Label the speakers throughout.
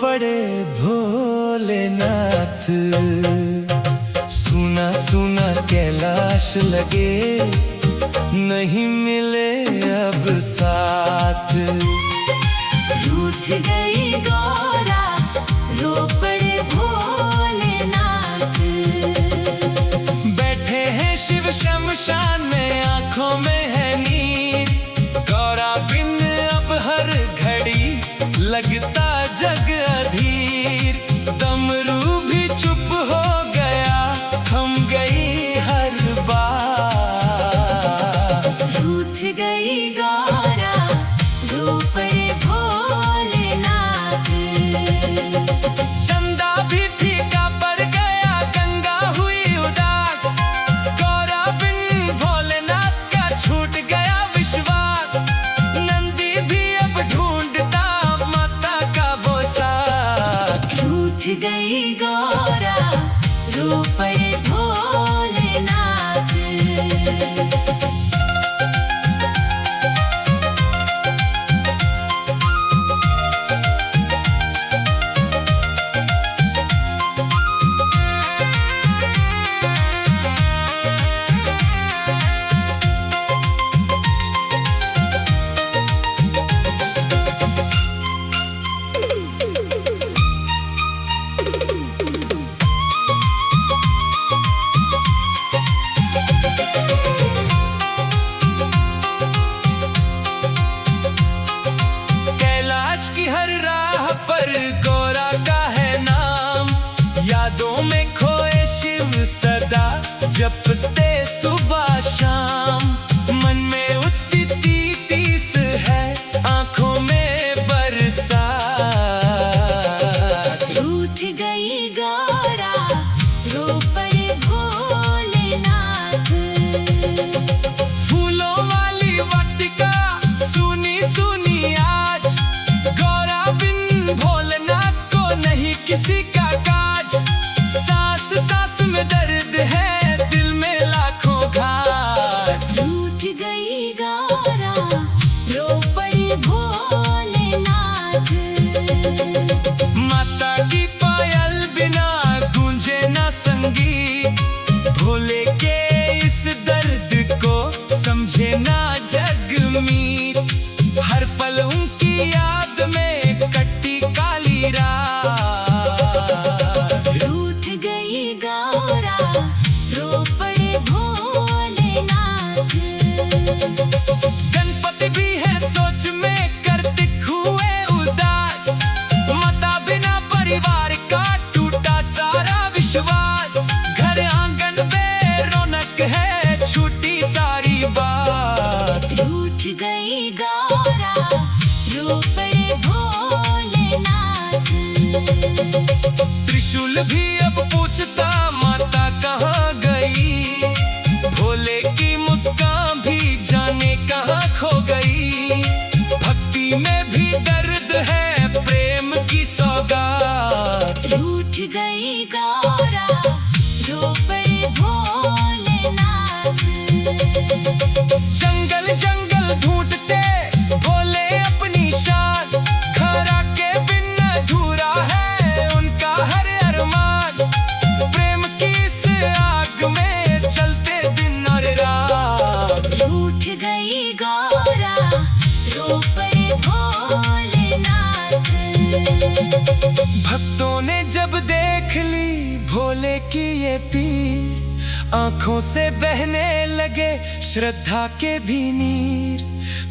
Speaker 1: पड़े भोलेनाथ। सुना सुना कैलाश लगे, नहीं मिले अब साथ।
Speaker 2: रूठ गई गौरा, रो पड़े भोलेनाथ।
Speaker 1: बैठे हैं शिव शमशान में, आंखों में है नींद। गौरा बिन अब हर घड़ी लगता जग अधीर। डमरू भी चुप हो गया, थम गई हर बात।
Speaker 2: रूठ गई गौरा, रो पड़े भोलेनाथ।
Speaker 1: चंदा भी फीका पड़ गया, गंगा हुई उदास। गौरा बिन भोलेनाथ का छूट गया विश्वास। नंदी भी अब ढूंढता माता का वो साथ।
Speaker 2: रूठ गई गौरा, रो पड़े भोलेनाथ।
Speaker 1: कैलाश की हर राह पर गौरा का है नाम। यादों में खोए शिव सदा जपते सुबह शाम। मन में उठती तीस है, आंखों में बरसात।
Speaker 2: रूठ गई गौरा, रो पड़े भोलेनाथ।
Speaker 1: फूलों वाली वाटिका सुनी सुनी आज। गौरा बिन भोलेनाथ को नहीं किसी का काज। सांस सांस में दर्द है, दिल में लाखों घाट।
Speaker 2: रूठ गई गौरा, रो पड़े भोलेनाथ।
Speaker 1: माता की पायल बिना गूंजे ना संगीत। भोले के इस दर्द को समझे ना जगमीत। हर पल उनकी याद में कटी काली रात।
Speaker 2: रूठ गई गौरा, रो पड़े भोलेनाथ।
Speaker 1: गणपति भी है सोच में, कार्तिक हुए उदास। माता बिना परिवार का टूटा सारा विश्वास। घर आंगन में रौनक है, छूटी सारी बात।
Speaker 2: रूठ गई गौरा, रो पड़े भोलेनाथ।
Speaker 1: त्रिशूल भी अब पूछता माता कहाँ गई। भोले की मुस्कान भी जाने कहाँ खो गई। भक्ति में भी दर्द है, प्रेम की सौगात।
Speaker 2: रूठ गई गौरा, रो पड़े भोलेनाथ।
Speaker 1: जंगल जंगल ढूंढते भोले अपनी शान। घर आके बिन अधूरा है उनका हर अरमान। प्रेम की इस आग में चलते दिन और रात।
Speaker 2: रूठ गई गौरा, रो पड़े भोलेनाथ।
Speaker 1: भक्तों ने जब देख ली भोले की ये पीर, आंखों से बहने लगे श्रद्धा के भी नीर।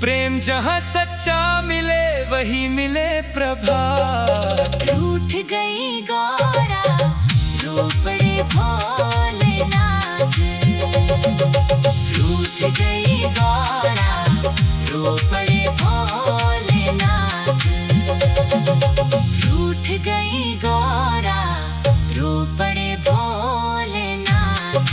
Speaker 1: प्रेम जहाँ सच्चा मिले वही मिले प्रभात।
Speaker 2: रूठ गई गौरा, रो पड़े भोलेनाथ। रूठ गई गौरा, रो पड़े भोलेनाथ। रूठ गई गौरा, रो पड़े भोलेनाथ।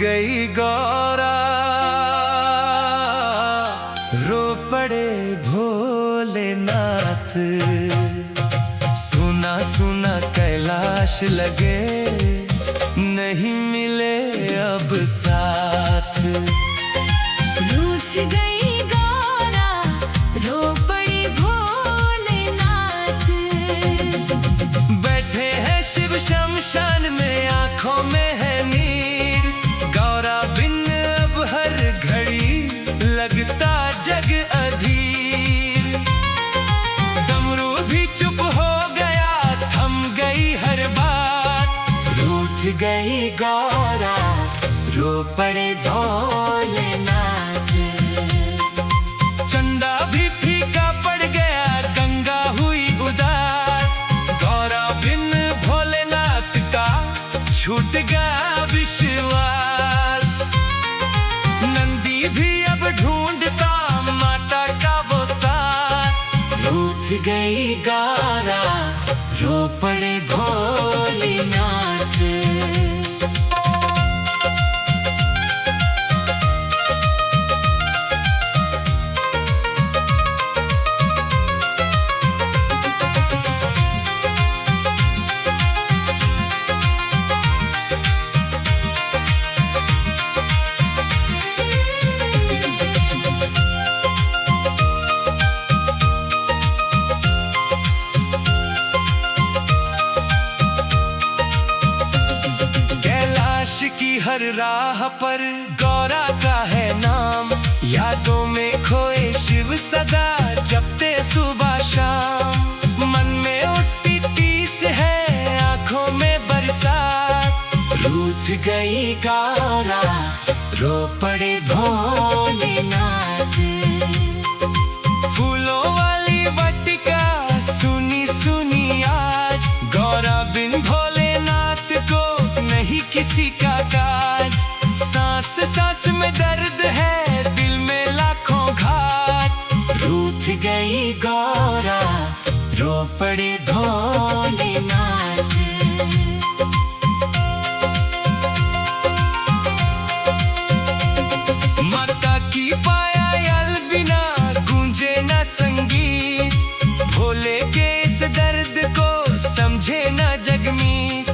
Speaker 1: गई गौरा, रो पड़े भोलेनाथ। सुना सुना कैलाश लगे, नहीं मिले अब साथ।
Speaker 2: रूठ गई गौरा, रो पड़े भोलेनाथ।
Speaker 1: बैठे हैं शिव शमशान में, आंखों में है नीर। गौरा बिन अब हर घड़ी लगता जग अधीर। डमरू भी चुप हो गया, थम गई हर बात। रूठ गई गौरा, रो पड़े भोलेनाथ। चंदा भी फीका पड़ गया, गंगा हुई उदास। गौरा बिन भोलेनाथ का छूट गया विश्वास। नंदी भी अब ढूंढता माता का वो साथ। रूठ गई गौरा, रो पड़े भोलेनाथ। की हर राह पर गौरा का है नाम। यादों में खोए शिव सदा जपते सुबह शाम। मन में उठती तीस है, आंखों में बरसात। रूठ गई गौरा, रो पड़े भोलेनाथ। फूलों वाली वाटिका सुनी सुनी आज। गौरा बिन भोलेनाथ को नहीं किसी का काज। सांस सांस में दर्द है, दिल में लाखों घात। रूठ गई गौरा, रो पड़े भोलेनाथ। माता की पायल बिना गूंजे न संगीत। भोले के इस दर्द को समझे न जगमीत।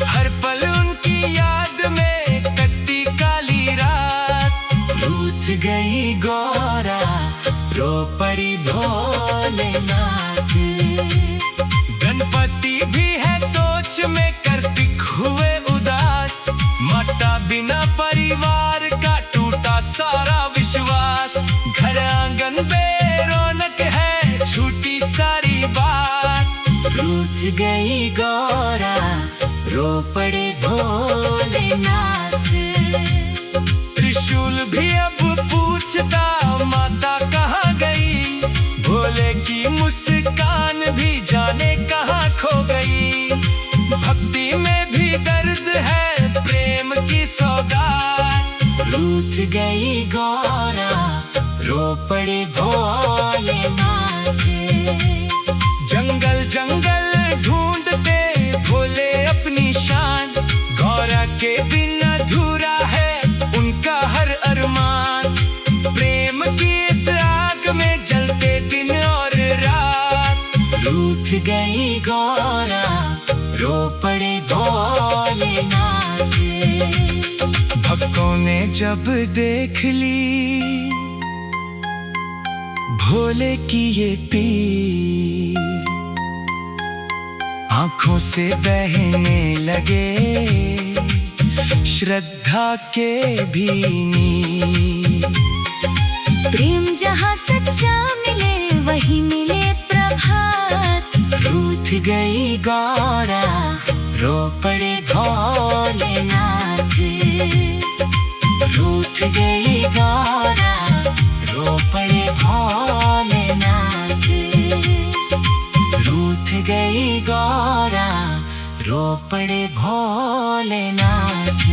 Speaker 1: हर पल उनकी याद में कटती काली रात। रूठ गई गौरा, रो पड़ी भोलेनाथ। गणपति भी है सोच में कार्तिक हुए उदास। माता बिना परिवार का टूटा सारा विश्वास। घर आंगन बेरौनक है, छूटी सारी बात। रूठ गई गौरा, रो पड़े भोलेनाथ। त्रिशूल भी अब पूछता माता कहाँ गई। भोले की मुस्कान भी जाने कहाँ खो गई। भक्ति में भी दर्द है, प्रेम की सौगात। रूठ गई गौरा, रो पड़े भोलेनाथ। जंगल जंगल ढूंढते भोले अपनी शान। गौरा के बिन अधूरा है उनका हर अरमान। प्रेम की इस आग में जलते दिन और रात। रूठ गई गौरा, रो पड़े भोलेनाथ। भक्तों ने जब देख ली भोले की ये पीर, आंखों से बहने लगे श्रद्धा के भी नीर।
Speaker 2: प्रेम जहाँ सच्चा मिले वही मिले प्रभात।
Speaker 1: रूठ गई गौरा, रो पड़े भोलेनाथ। रूठ गई गौरा, रो पड़े भोलेनाथ। रूठ गई गौरा, रो पड़े भोलेनाथ।